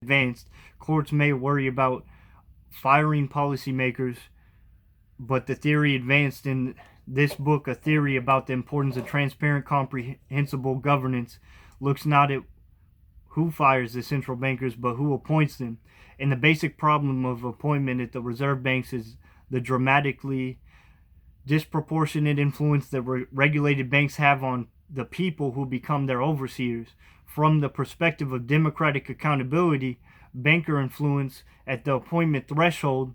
advanced, courts may worry about firing policymakers, but the theory advanced in this book, A Theory About the Importance of Transparent, Comprehensible Governance, looks not at who fires the central bankers, but who appoints them. And the basic problem of appointment at the reserve banks is the dramatically disproportionate influence that regulated banks have on the people who become their overseers. From the perspective of democratic accountability, banker influence at the appointment threshold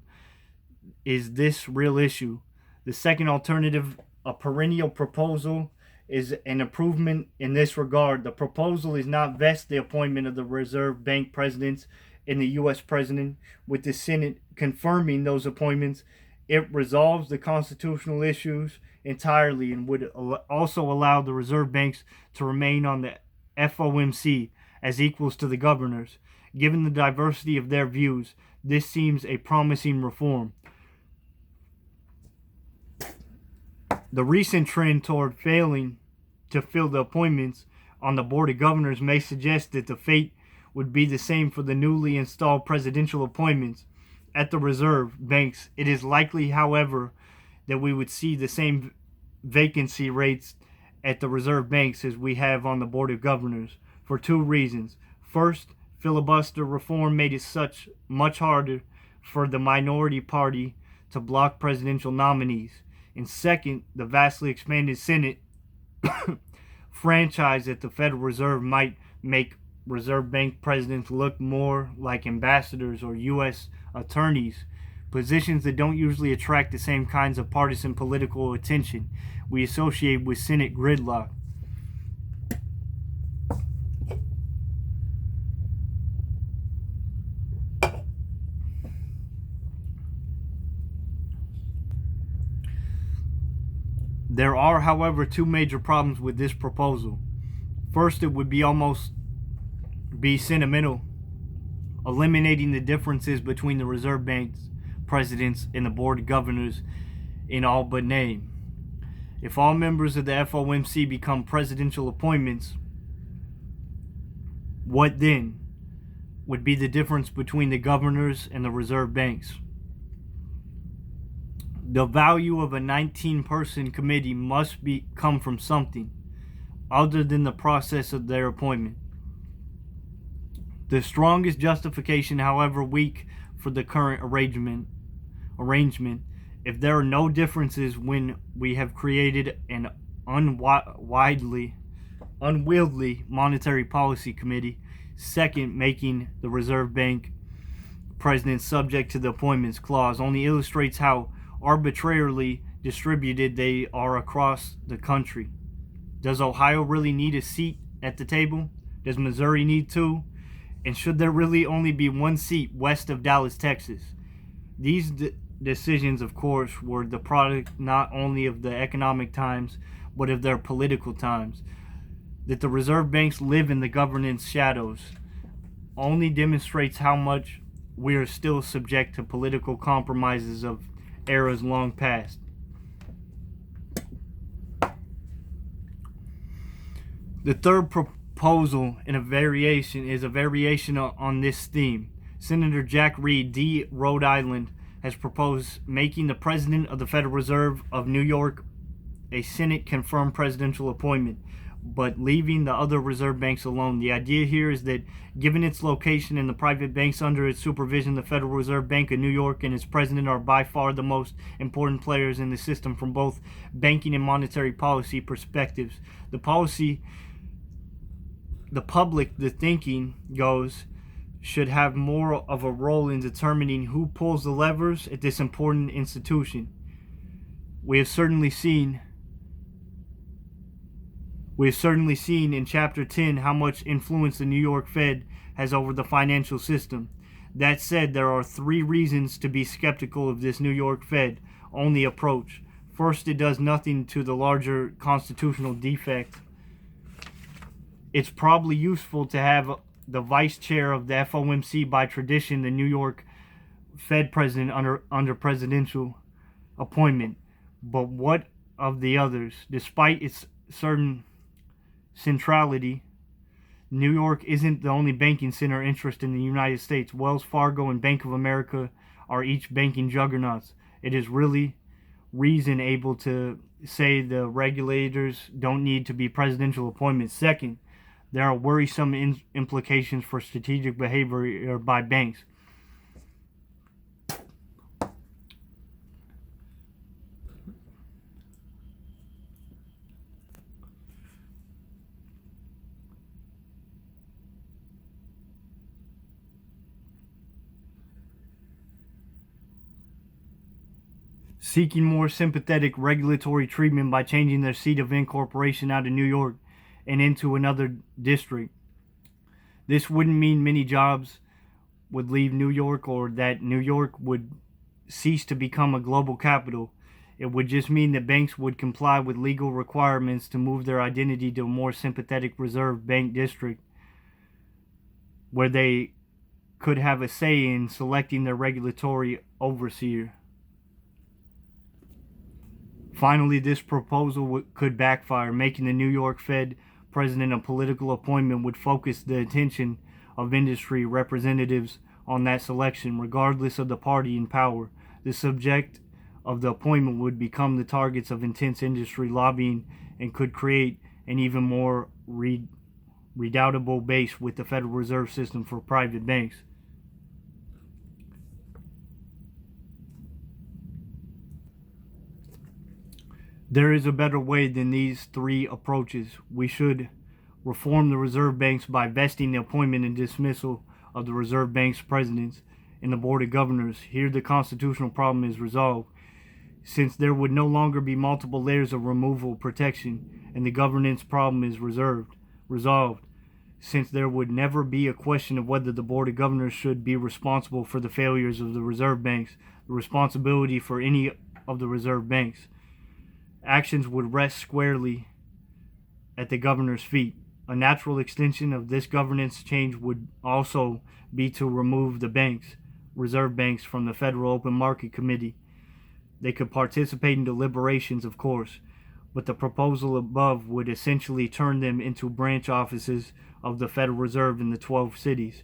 is this real issue. The second alternative, a perennial proposal, is an improvement in this regard. The proposal is not vest the appointment of the Reserve Bank presidents in the U.S. president, with the Senate confirming those appointments. It resolves the constitutional issues entirely and would also allow the reserve banks to remain on the FOMC as equals to the governors. Given the diversity of their views, this seems a promising reform. The recent trend toward failing to fill the appointments on the Board of Governors may suggest that the fate would be the same for the newly installed presidential appointments at the reserve banks. It is likely, however, that we would see the same vacancy rates at the reserve banks as we have on the Board of Governors for two reasons. First, filibuster reform made it much harder for the minority party to block presidential nominees. And second, the vastly expanded Senate franchise at the Federal Reserve might make reserve bank presidents look more like ambassadors or U.S. attorneys, positions that don't usually attract the same kinds of partisan political attention we associate with Senate gridlock. There are, however, two major problems with this proposal. First, it would almost be sentimental, eliminating the differences between the reserve bank's presidents and the board of governors in all but name. If all members of the FOMC become presidential appointments, what then would be the difference between the governors and the reserve banks? The value of a 19-person committee must come from something other than the process of their appointment. The strongest justification, however weak, for the current arrangement, if there are no differences when we have created an unwieldy monetary policy committee, second, making the Reserve Bank president subject to the appointments clause, only illustrates how arbitrarily distributed they are across the country. Does Ohio really need a seat at the table? Does Missouri need two? And should there really only be one seat west of Dallas, Texas? These decisions, of course, were the product not only of the economic times, but of their political times. That the reserve banks live in the governance shadows only demonstrates how much we are still subject to political compromises of eras long past. The third proposal is a variation on this theme. Senator Jack Reed, D. Rhode Island, has proposed making the president of the Federal Reserve of New York a Senate-confirmed presidential appointment, but leaving the other reserve banks alone. The idea here is that, given its location and the private banks under its supervision, the Federal Reserve Bank of New York and its president are by far the most important players in the system from both banking and monetary policy perspectives. The public, the thinking goes, should have more of a role in determining who pulls the levers at this important institution. We have certainly seen in Chapter 10 how much influence the New York Fed has over the financial system. That said, there are three reasons to be skeptical of this New York Fed only approach. First, it does nothing to the larger constitutional defect. It's probably useful to have the vice chair of the FOMC, by tradition, the New York Fed president under presidential appointment. But what of the others? Despite its certain centrality, New York isn't the only banking center interest in the United States. Wells Fargo and Bank of America are each banking juggernauts. It is really reason able to say the regulators don't need to be presidential appointments. Second, there are worrisome implications for strategic behavior by banks. Seeking more sympathetic regulatory treatment by changing their seat of incorporation out of New York and into another district. This wouldn't mean many jobs would leave New York or that New York would cease to become a global capital. It would just mean that banks would comply with legal requirements to move their identity to a more sympathetic reserve bank district where they could have a say in selecting their regulatory overseer. Finally, this proposal could backfire, making the New York Fed president a political appointment would focus the attention of industry representatives on that selection, regardless of the party in power. The subject of the appointment would become the targets of intense industry lobbying and could create an even more redoubtable base with the Federal Reserve System for private banks. There is a better way than these three approaches. We should reform the reserve banks by vesting the appointment and dismissal of the reserve bank's presidents in the board of governors. Here the constitutional problem is resolved, since there would no longer be multiple layers of removal protection, and the governance problem is resolved, since there would never be a question of whether the board of governors should be responsible for the failures of the reserve banks, the responsibility for any of the reserve banks. Actions would rest squarely at the governor's feet. A natural extension of this governance change would also be to remove the banks, reserve banks, from the Federal Open Market Committee. They could participate in deliberations, of course, but the proposal above would essentially turn them into branch offices of the Federal Reserve in the 12 cities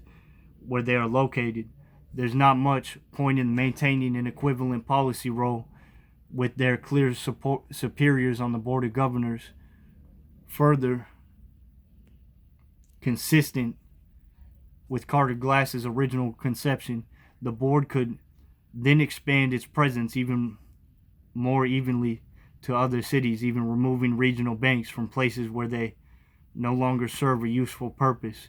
where they are located. There's not much point in maintaining an equivalent policy role with their clear superiors on the Board of Governors. Further, consistent with Carter Glass's original conception, the board could then expand its presence even more evenly to other cities, even removing regional banks from places where they no longer serve a useful purpose.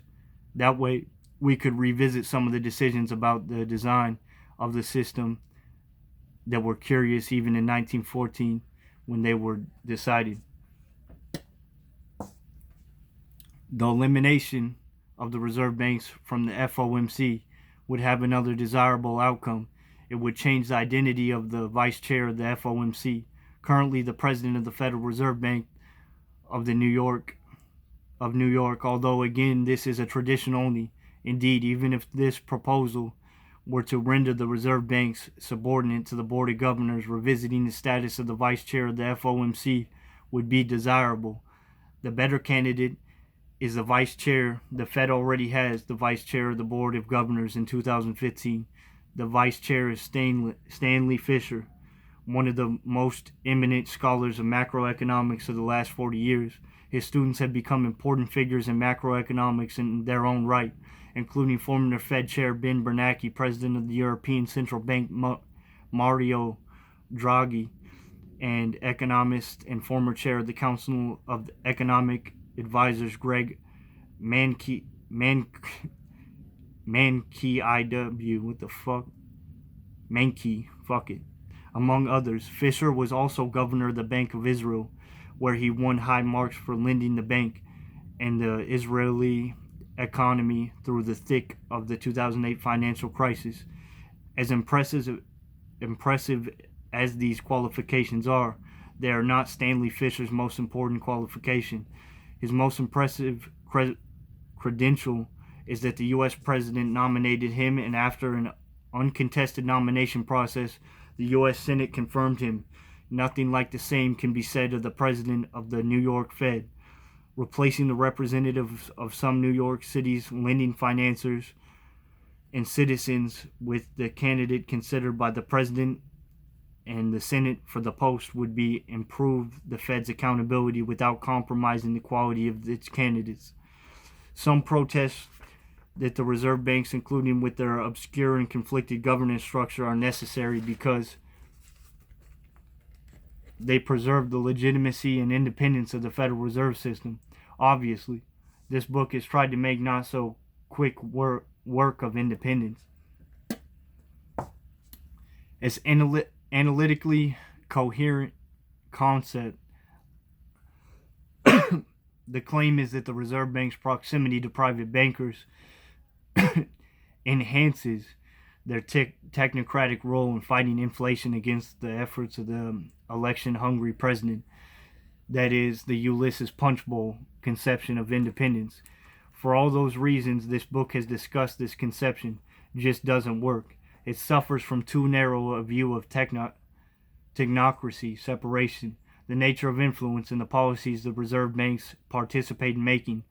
That way, we could revisit some of the decisions about the design of the system that were curious even in 1914 when they were decided. The elimination of the reserve banks from the FOMC would have another desirable outcome. It would change the identity of the vice chair of the FOMC, currently the president of the Federal Reserve Bank of New York, although again this is a tradition only. Indeed, even if this proposal were to render the reserve banks subordinate to the Board of Governors, revisiting the status of the vice chair of the FOMC would be desirable. The better candidate is the vice chair. The Fed already has the vice chair of the Board of Governors in 2015. The vice chair is Stanley Fischer, one of the most eminent scholars of macroeconomics of the last 40 years. His students have become important figures in macroeconomics in their own right, including former Fed Chair Ben Bernanke, President of the European Central Bank Mario Draghi, and economist and former Chair of the Council of Economic Advisors Greg Mankiw. What the fuck? Mankiw. Fuck it. Among others, Fisher was also governor of the Bank of Israel, where he won high marks for lending the bank and the Israeli economy through the thick of the 2008 financial crisis. As impressive as these qualifications are, they are not Stanley Fisher's most important qualification. His most impressive credential is that the U.S. President nominated him, and after an uncontested nomination process, the U.S. Senate confirmed him. Nothing like the same can be said of the President of the New York Fed. replacing the representatives of some New York City's lending financiers and citizens with the candidate considered by the president and the Senate for the post would be improve the Fed's accountability without compromising the quality of its candidates. Some protest that the reserve banks, including with their obscure and conflicted governance structure, are necessary because they preserve the legitimacy and independence of the Federal Reserve System. Obviously, this book has tried to make not so quick work of independence. As analytically coherent concept, the claim is that the Reserve Bank's proximity to private bankers enhances their technocratic role in fighting inflation against the efforts of the election-hungry president. That is the Ulysses Punchbowl conception of independence. For all those reasons, this book has discussed this conception just doesn't work. It suffers from too narrow a view of technocracy, separation, the nature of influence, and the policies the reserve banks participate in making,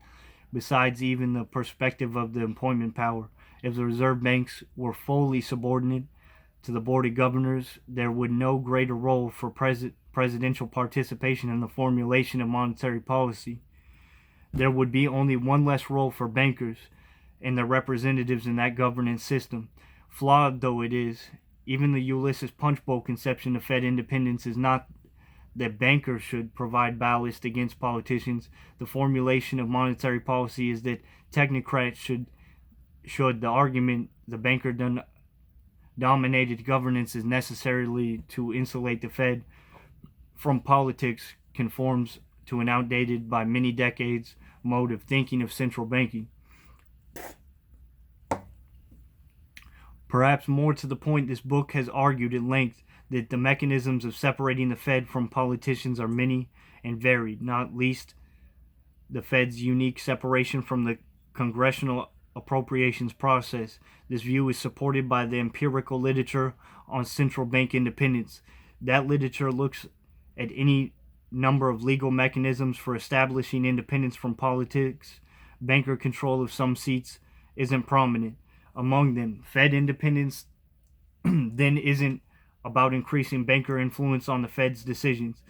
besides even the perspective of the appointment power. If the reserve banks were fully subordinate to the Board of Governors, there would no greater role for presidential participation in the formulation of monetary policy. There would be only one less role for bankers and their representatives in that governance system. Flawed though it is, even the Ulysses Punchbowl conception of Fed independence is not that bankers should provide ballast against politicians. The formulation of monetary policy is that technocrats should. The argument the banker dominated governance is necessarily to insulate the Fed from politics conforms to an outdated by many decades mode of thinking of central banking. Perhaps more to the point, this book has argued at length that the mechanisms of separating the Fed from politicians are many and varied, not least the Fed's unique separation from the congressional appropriations process. This view is supported by the empirical literature on central bank independence. That literature looks at any number of legal mechanisms for establishing independence from politics. Banker control of some seats isn't prominent. Among them, Fed independence then isn't about increasing banker influence on the Fed's decisions,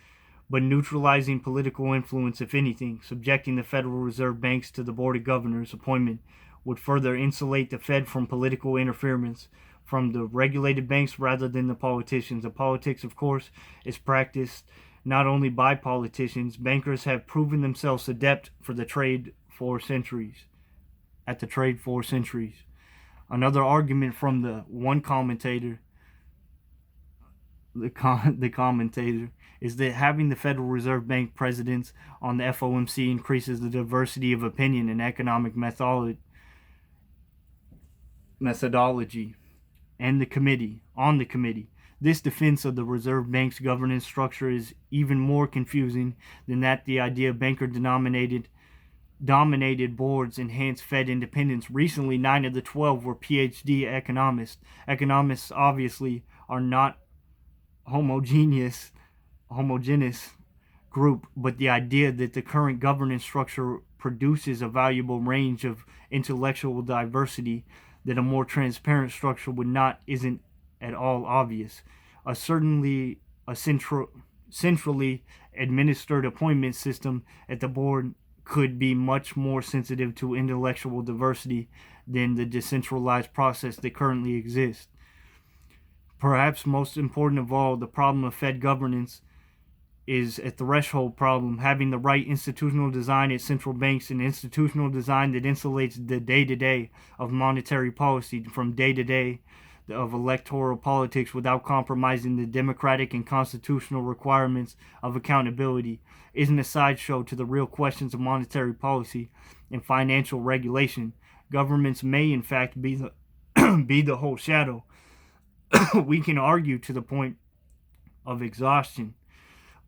but neutralizing political influence, if anything. Subjecting the Federal Reserve Banks to the Board of Governors appointment would further insulate the Fed from political interference from the regulated banks rather than the politicians. The politics, of course, is practiced not only by politicians. Bankers have proven themselves adept for the trade for centuries. Another argument from the one commentator, the commentator, is that having the Federal Reserve Bank presidents on the FOMC increases the diversity of opinion and economic methodology and the committee. This defense of the Reserve Bank's governance structure is even more confusing than that the idea of banker-dominated boards enhance Fed independence. Recently, 9 of the 12 were PhD economists. Economists obviously are not homogeneous group, but the idea that the current governance structure produces a valuable range of intellectual diversity that a more transparent structure would not isn't at all obvious. Certainly a centrally administered appointment system at the board could be much more sensitive to intellectual diversity than the decentralized process that currently exists. Perhaps most important of all, the problem of Fed governance is a threshold problem. Having the right institutional design at central banks, an institutional design that insulates the day-to-day of monetary policy from day-to-day of electoral politics without compromising the democratic and constitutional requirements of accountability, isn't a sideshow to the real questions of monetary policy and financial regulation. Governments may in fact be the whole shadow. We can argue to the point of exhaustion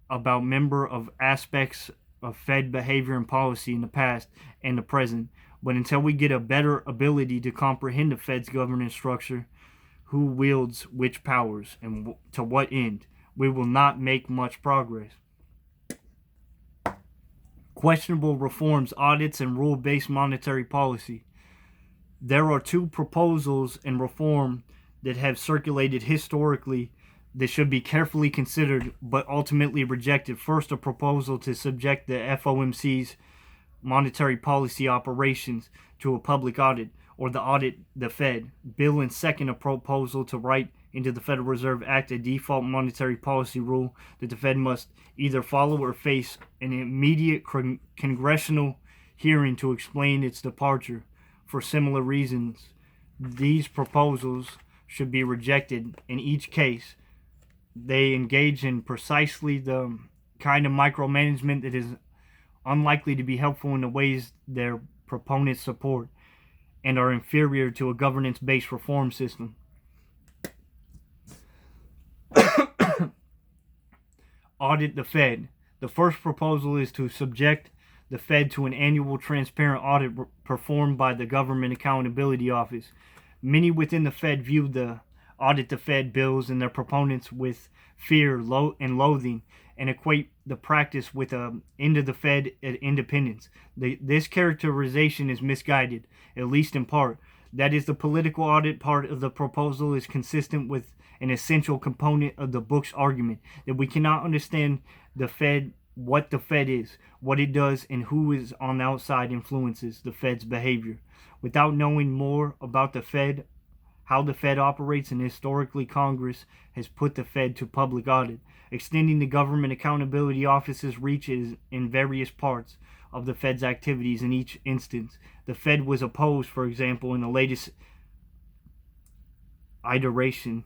about member of aspects of Fed behavior and policy in the past and the present, but until we get a better ability to comprehend the Fed's governance structure, who wields which powers and to what end, we will not make much progress. Questionable reforms, audits, and rule-based monetary policy. There are two proposals in reform that have circulated historically that should be carefully considered but ultimately rejected. First, a proposal to subject the FOMC's monetary policy operations to a public audit, or the audit the Fed. Bill, and second, a proposal to write into the Federal Reserve Act a default monetary policy rule that the Fed must either follow or face an immediate congressional hearing to explain its departure. For similar reasons, these proposals should be rejected. In each case, they engage in precisely the kind of micromanagement that is unlikely to be helpful in the ways their proponents support, and are inferior to a governance-based reform system. Audit the Fed. The first proposal is to subject the Fed to an annual transparent audit performed by the Government Accountability Office. Many within the Fed view the audit the Fed bills and their proponents with fear and loathing, and equate the practice with an end of the Fed independence. This characterization is misguided, at least in part. That is, the political audit part of the proposal is consistent with an essential component of the book's argument, that we cannot understand the Fed, what the Fed is, what it does, and who is on the outside influences the Fed's behavior, without knowing more about the Fed, how the Fed operates, and historically Congress has put the Fed to public audit, extending the Government Accountability Office's reaches in various parts of the Fed's activities. In each instance, the Fed was opposed, for example, in the latest iteration,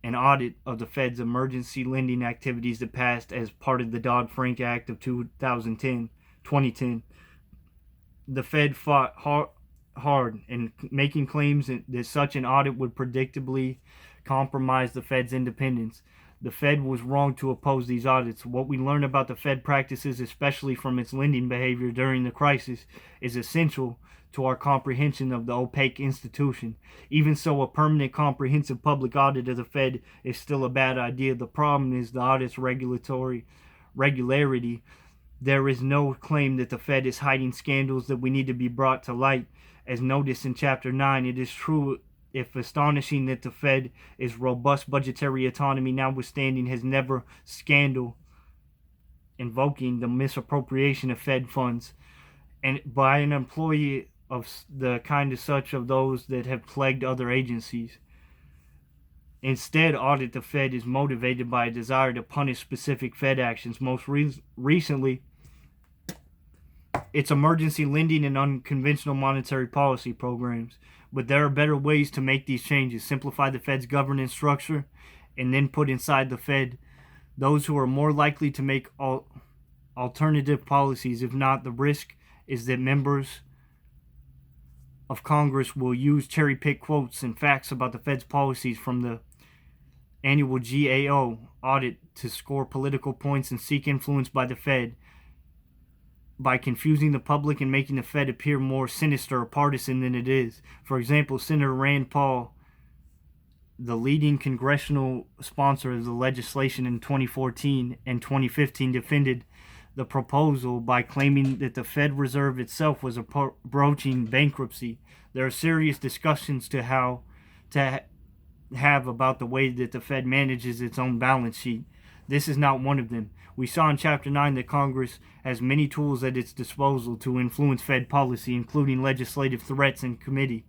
an audit of the Fed's emergency lending activities that passed as part of the Dodd-Frank Act of 2010. The Fed fought hard in making claims that such an audit would predictably compromise the Fed's independence. The Fed was wrong to oppose these audits. What we learn about the Fed practices, especially from its lending behavior during the crisis, is essential to our comprehension of the opaque institution. Even so, a permanent comprehensive public audit of the Fed is still a bad idea. The problem is the audit's regularity. There is no claim that the Fed is hiding scandals that we need to be brought to light. As noticed in Chapter 9, it is true, if astonishing, that the Fed is robust budgetary autonomy notwithstanding has never scandal invoking the misappropriation of Fed funds, and by an employee of the kind of such of those that have plagued other agencies. Instead, audit the Fed is motivated by a desire to punish specific Fed actions. Most recently, it's emergency lending and unconventional monetary policy programs. But there are better ways to make these changes. Simplify the Fed's governance structure, and then put inside the Fed those who are more likely to make alternative policies. If not, the risk is that members of Congress will use cherry-picked quotes and facts about the Fed's policies from the annual GAO audit to score political points and seek influence by the Fed by confusing the public and making the Fed appear more sinister or partisan than it is. For example, Senator Rand Paul, the leading congressional sponsor of the legislation in 2014 and 2015, defended the proposal by claiming that the Fed Reserve itself was approaching bankruptcy. There are serious discussions to have about the way that the Fed manages its own balance sheet. This is not one of them. We saw in Chapter 9 that Congress has many tools at its disposal to influence Fed policy, including legislative threats and committee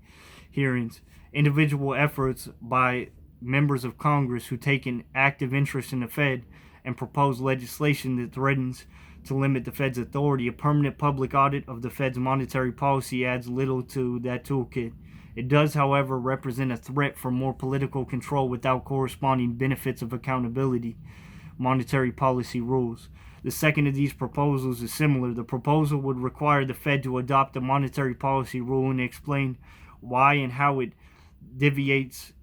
hearings. Individual efforts by members of Congress who take an active interest in the Fed and propose legislation that threatens to limit the Fed's authority. A permanent public audit of the Fed's monetary policy adds little to that toolkit. It does, however, represent a threat for more political control without corresponding benefits of accountability. Monetary policy rules. The second of these proposals is similar. The proposal would require the Fed to adopt a monetary policy rule and explain why and how it deviates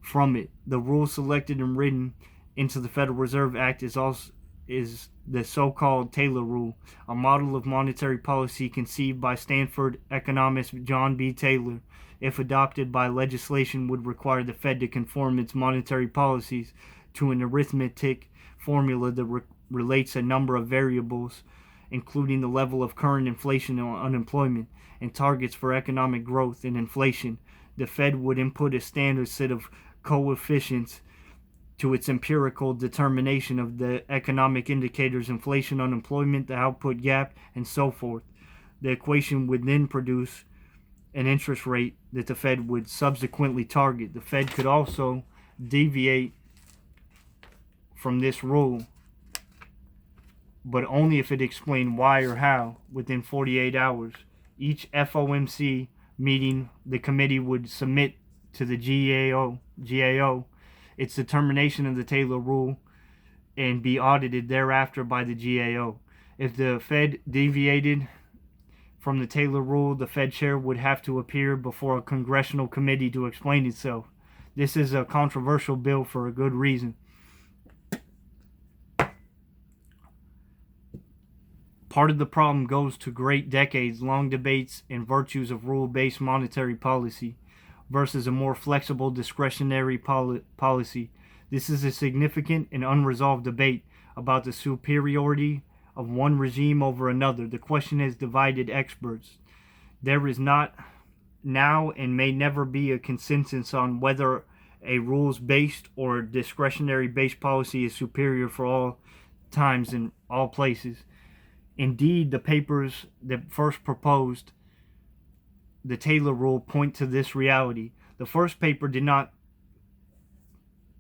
from it. The rule selected and written into the Federal Reserve Act is the so-called Taylor Rule, a model of monetary policy conceived by Stanford economist John B. Taylor. If adopted by legislation, would require the Fed to conform its monetary policies to an arithmetic formula that relates a number of variables, including the level of current inflation and unemployment, and targets for economic growth and inflation. The Fed would input a standard set of coefficients to its empirical determination of the economic indicators, inflation, unemployment, the output gap, and so forth. The equation would then produce an interest rate that the Fed would subsequently target. The Fed could also deviate from this rule, but only if it explained why or how within 48 hours. Each FOMC meeting, the committee would submit to the GAO its determination of the Taylor rule and be audited thereafter by the GAO. If the Fed deviated from the Taylor rule, the Fed chair would have to appear before a congressional committee to explain itself. This is a controversial bill for a good reason. Part of the problem goes to great decades-long debates and virtues of rule-based monetary policy versus a more flexible discretionary policy. This is a significant and unresolved debate about the superiority of one regime over another. The question has divided experts. There is not now and may never be a consensus on whether a rules-based or discretionary-based policy is superior for all times in all places. Indeed, the papers that first proposed the Taylor rule point to this reality. The first paper did not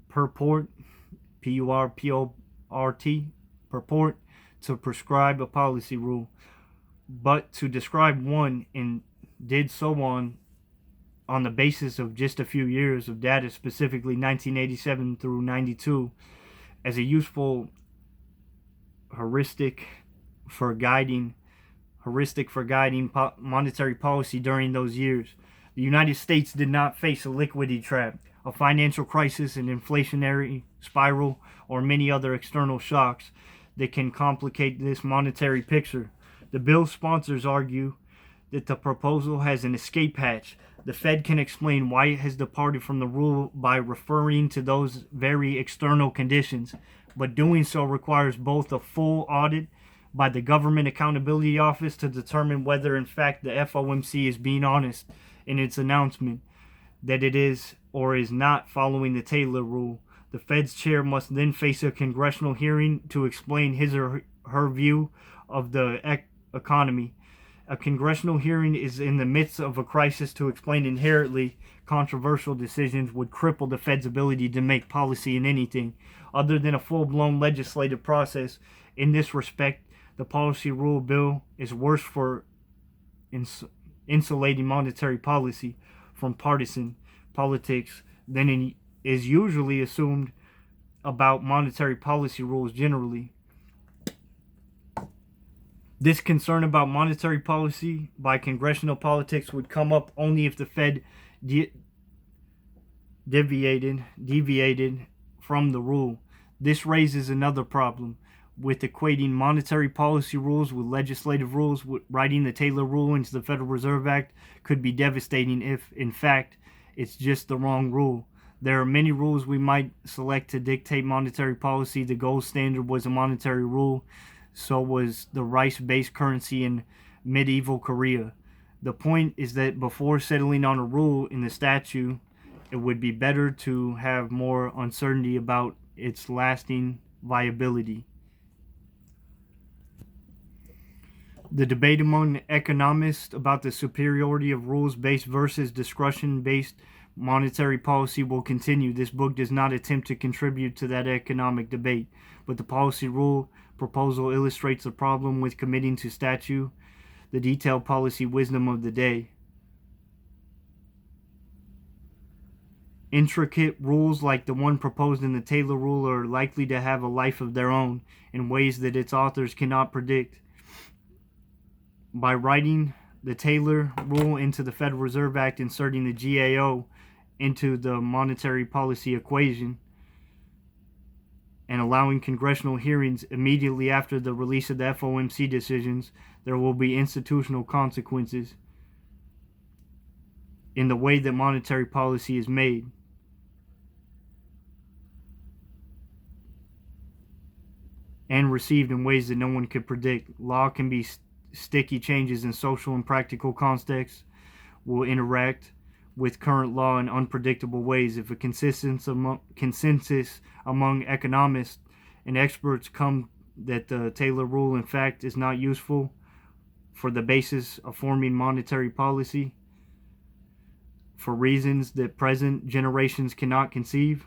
purport, P-U-R-P-O-R-T, purport to prescribe a policy rule, but to describe one, and did so on the basis of just a few years of data, specifically 1987 through 92, as a useful heuristic for guiding monetary policy during those years. The United States did not face a liquidity trap, a financial crisis, an inflationary spiral, or many other external shocks that can complicate this monetary picture. The bill's sponsors argue that the proposal has an escape hatch. The Fed can explain why it has departed from the rule by referring to those very external conditions, but doing so requires both a full audit by the Government Accountability Office to determine whether in fact the FOMC is being honest in its announcement that it is or is not following the Taylor rule. The Fed's chair must then face a congressional hearing to explain his or her view of the economy. A congressional hearing is in the midst of a crisis to explain inherently controversial decisions would cripple the Fed's ability to make policy in anything other than a full-blown legislative process. In this respect, the policy rule bill is worse for insulating monetary policy from partisan politics than is usually assumed about monetary policy rules generally. This concern about monetary policy by congressional politics would come up only if the Fed deviated from the rule. This raises another problem with equating monetary policy rules with legislative rules. Writing the Taylor rule into the Federal Reserve Act could be devastating if, in fact, it's just the wrong rule. There are many rules we might select to dictate monetary policy. The gold standard was a monetary rule. So was the rice-based currency in medieval Korea. The point is that before settling on a rule in the statute, it would be better to have more uncertainty about its lasting viability. The debate among economists about the superiority of rules-based versus discretion-based monetary policy will continue. This book does not attempt to contribute to that economic debate, but the policy rule proposal illustrates the problem with committing to statute the detailed policy wisdom of the day. Intricate rules like the one proposed in the Taylor rule are likely to have a life of their own in ways that its authors cannot predict. By writing the Taylor rule into the Federal Reserve Act, inserting the GAO into the monetary policy equation, and allowing congressional hearings immediately after the release of the FOMC decisions, there will be institutional consequences in the way that monetary policy is made. and received in ways that no one could predict. Law can be sticky. Changes in social and practical contexts will interact with current law in unpredictable ways. If a consensus among economists and experts come that the Taylor rule in fact is not useful for the basis of forming monetary policy for reasons that present generations cannot conceive,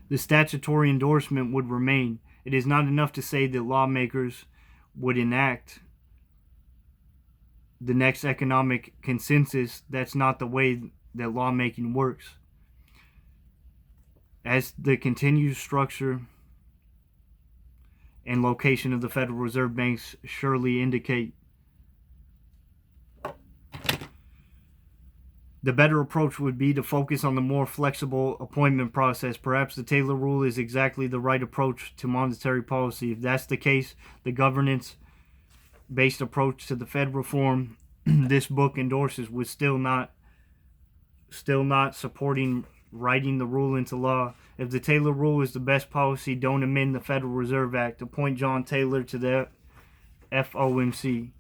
the statutory endorsement would remain. It is not enough to say that lawmakers would enact the next economic consensus. That's not the way that lawmaking works. As the continued structure and location of the Federal Reserve banks surely indicate, the better approach would be to focus on the more flexible appointment process. Perhaps the Taylor rule is exactly the right approach to monetary policy. If that's the case, the governance-based approach to the Fed reform this book endorses was still not supporting writing the rule into law. If the Taylor rule is the best policy, don't amend the Federal Reserve Act. Appoint John Taylor to the FOMC.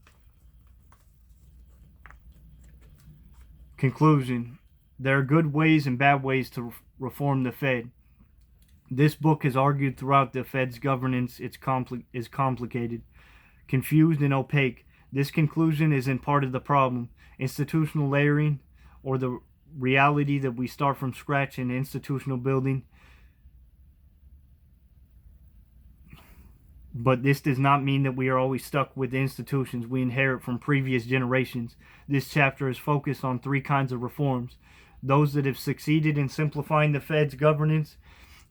Conclusion. There are good ways and bad ways to reform the Fed. This book has argued throughout the Fed's governance is complicated, confused, and opaque. This conclusion is in part of the problem. Institutional layering, or the reality that we start from scratch in institutional building. But this does not mean that we are always stuck with the institutions we inherit from previous generations. This chapter is focused on three kinds of reforms. Those that have succeeded in simplifying the Fed's governance,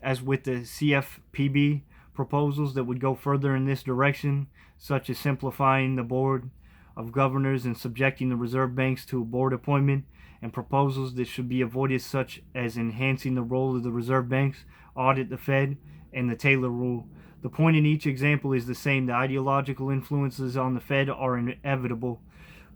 as with the CFPB proposals that would go further in this direction, such as simplifying the board of governors and subjecting the reserve banks to a board appointment, and proposals that should be avoided, such as enhancing the role of the reserve banks, audit the Fed, and the Taylor rule. The point in each example is the same. The ideological influences on the Fed are inevitable.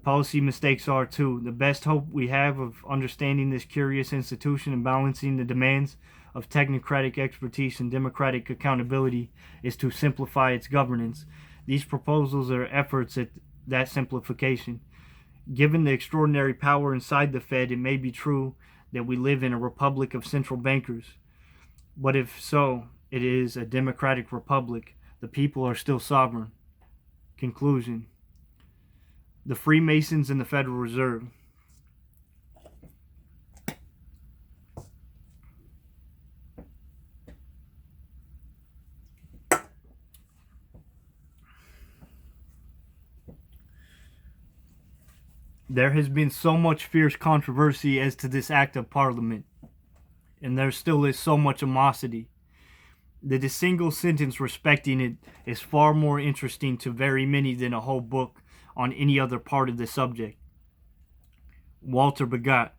Policy mistakes are too. The best hope we have of understanding this curious institution and balancing the demands of technocratic expertise and democratic accountability is to simplify its governance. These proposals are efforts at that simplification. Given the extraordinary power inside the Fed, it may be true that we live in a republic of central bankers. But if so, it is a democratic republic. The people are still sovereign. Conclusion. The Freemasons and the Federal Reserve. There has been so much fierce controversy as to this act of Parliament, and there still is so much animosity that a single sentence respecting it is far more interesting to very many than a whole book on any other part of the subject. Walter Bagot,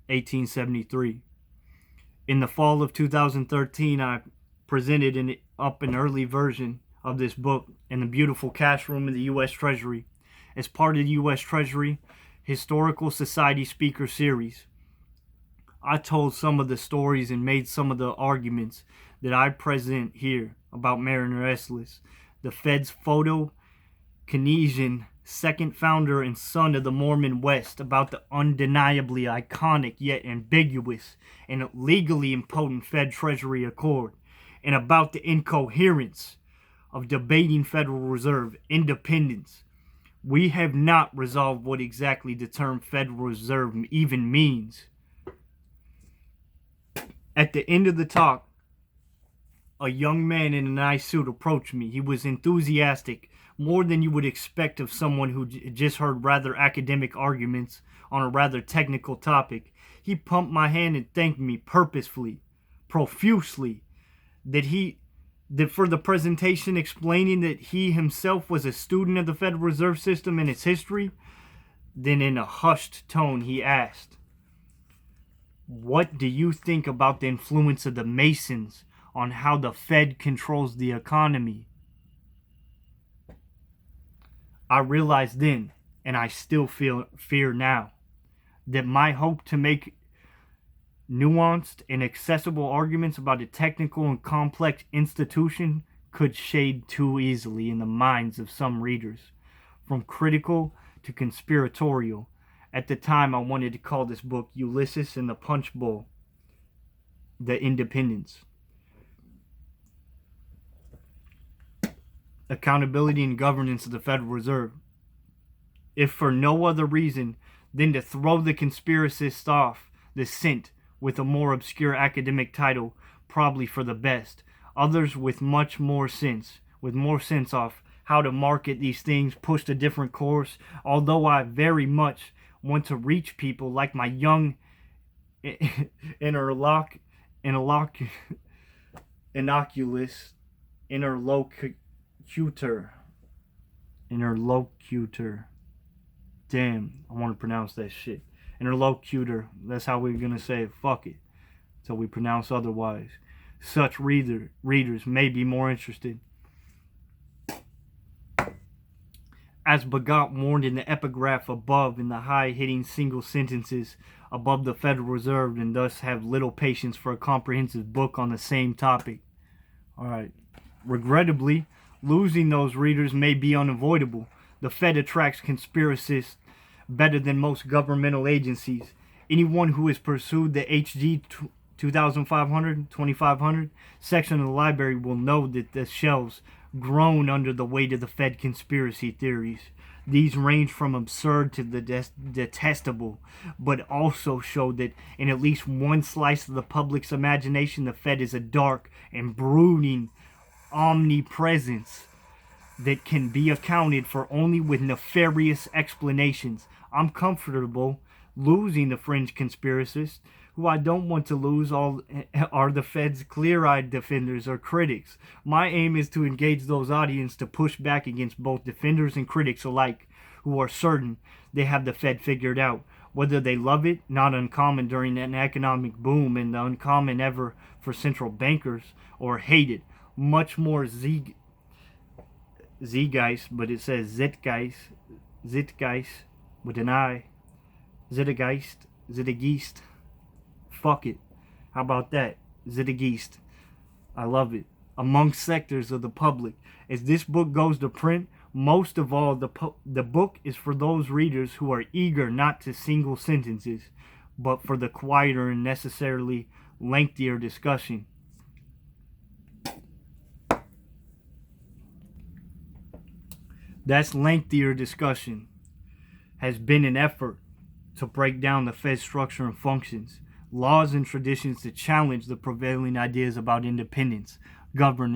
1873. In the fall of 2013, I presented an early version of this book in the beautiful cash room in the U.S. Treasury as part of the U.S. Treasury Historical Society Speaker Series. I told some of the stories and made some of the arguments that I present here about Mariner Eslis, the Fed's photo-Keynesian second founder and son of the Mormon West, about the undeniably iconic yet ambiguous and legally impotent Fed Treasury Accord, and about the incoherence of debating Federal Reserve independence. We have not resolved what exactly the term Federal Reserve even means. At the end of the talk, a young man in a nice suit approached me. He was enthusiastic, more than you would expect of someone who just heard rather academic arguments on a rather technical topic. He pumped my hand and thanked me purposefully, profusely, that for the presentation, explaining that he himself was a student of the Federal Reserve System and its history. Then in a hushed tone he asked, What do you think about the influence of the Masons on how the Fed controls the economy? I realized then, and I still feel fear now, that my hope to make nuanced and accessible arguments about a technical and complex institution could shade too easily in the minds of some readers, from critical to conspiratorial. At the time, I wanted to call this book Ulysses and the Punch Bowl, The Independence. Accountability and governance of the Federal Reserve. If for no other reason than to throw the conspiracists off the scent with a more obscure academic title, probably for the best. Others with much more sense, off how to market these things, pushed a different course. Although I very much want to reach people like my young interlocutor, Damn, I want to pronounce that shit. Interlocutor. That's how we're gonna say it. Fuck it. So we pronounce otherwise. Such readers may be more interested. As Bagot warned in the epigraph above, in the high-hitting single sentences above the Federal Reserve, and thus have little patience for a comprehensive book on the same topic. Alright. Regrettably, losing those readers may be unavoidable. The Fed attracts conspiracists better than most governmental agencies. Anyone who has pursued the HG 2500 section of the library will know that the shelves groan under the weight of the Fed conspiracy theories. These range from absurd to the detestable, but also show that in at least one slice of the public's imagination, the Fed is a dark and brooding omnipresence that can be accounted for only with nefarious explanations. I'm comfortable losing the fringe conspiracists. Who I don't want to lose all are the Fed's clear-eyed defenders or critics. My aim is to engage those audiences to push back against both defenders and critics alike, who are certain they have the Fed figured out. Whether they love it, not uncommon during an economic boom and the uncommon ever for central bankers, or hate it, much more Zeitgeist, but it says Zeitgeist with an I. Zeitgeist. Fuck it. How about that? Zeitgeist. I love it. Among sectors of the public. As this book goes to print, most of all, the book is for those readers who are eager not to single sentences, but for the quieter and necessarily lengthier discussion. That's lengthier discussion has been an effort to break down the Fed's structure and functions, laws and traditions to challenge the prevailing ideas about independence, governance,